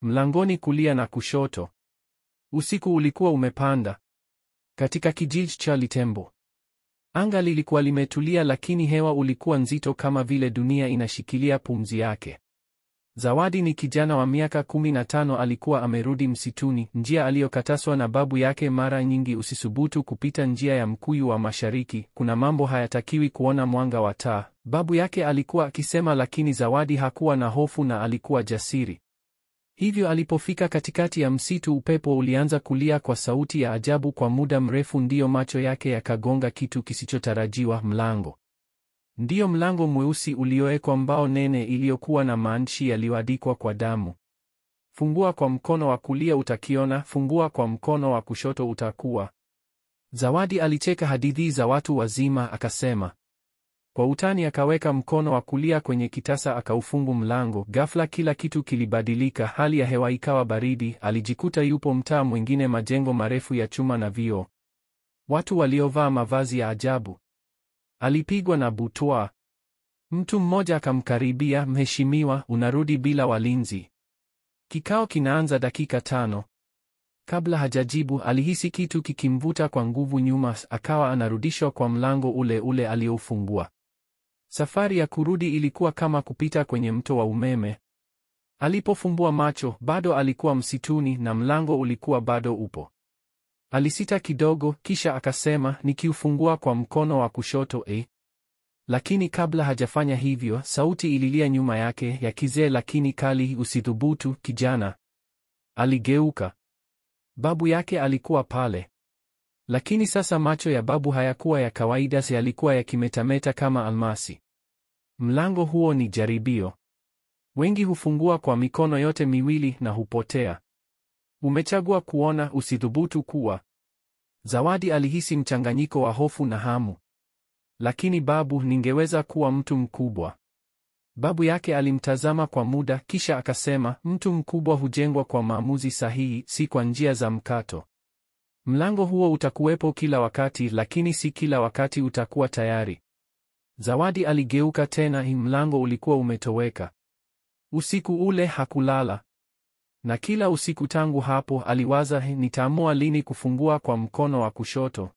mlangoni kulia na kushoto. Usiku ulikuwa umepanda. Katika kijiji cha Litembo, anga lilikuwa limetulia, lakini hewa ulikuwa nzito kama vile dunia inashikilia pumzi yake. Zawadi ni kijana wa miaka 15, alikuwa amerudi msituni, njia aliyokatazwa na babu yake mara nyingi. Usisubutu kupita njia ya mkuyu wa mashariki, kuna mambo hayatakiwi kuona mwanga wa taa, babu yake alikuwa akisema, lakini Zawadi hakuwa na hofu na alikuwa jasiri. Hivyo alipofika katikati ya msitu, upepo ulianza kulia kwa sauti ya ajabu kwa muda mrefu, ndiyo macho yake yakagonga kitu kisichotarajiwa, mlango. Ndiyo, mlango mweusi uliowekwa mbao nene iliyokuwa na maandishi yaliyoandikwa kwa damu. Fungua kwa mkono wa kulia utakiona, fungua kwa mkono wa kushoto utakuwa. Zawadi alicheka hadithi za watu wazima, akasema kwa utani, akaweka mkono wa kulia kwenye kitasa akaufungu mlango. Ghafla kila kitu kilibadilika, hali ya hewa ikawa baridi. Alijikuta yupo mtaa mwingine, majengo marefu ya chuma na vioo, watu waliovaa mavazi ya ajabu. Alipigwa na butwaa. Mtu mmoja akamkaribia, mheshimiwa, unarudi bila walinzi? Kikao kinaanza dakika 5. Kabla hajajibu, alihisi kitu kikimvuta kwa nguvu nyuma, akawa anarudishwa kwa mlango ule ule alioufungua. Safari ya kurudi ilikuwa kama kupita kwenye mto wa umeme. Alipofumbua macho, bado alikuwa msituni na mlango ulikuwa bado upo. Alisita kidogo, kisha akasema, nikiufungua kwa mkono wa kushoto Lakini kabla hajafanya hivyo, sauti ililia nyuma yake, ya kizee lakini kali, usithubutu kijana. Aligeuka. Babu yake alikuwa pale. Lakini sasa macho ya babu hayakuwa ya kawaida, yalikuwa yakimetameta kama almasi. Mlango huo ni jaribio. Wengi hufungua kwa mikono yote miwili na hupotea. Umechagua kuona, usithubutu kuwa. Zawadi alihisi mchanganyiko wa hofu na hamu. Lakini babu, ningeweza kuwa mtu mkubwa. Babu yake alimtazama kwa muda, kisha akasema, mtu mkubwa hujengwa kwa maamuzi sahihi, si kwa njia za mkato. Mlango huo utakuwepo kila wakati, lakini si kila wakati utakuwa tayari. Zawadi aligeuka tena, mlango ulikuwa umetoweka. Usiku ule hakulala. Na kila usiku tangu hapo aliwaza, nitaamua lini kufungua kwa mkono wa kushoto.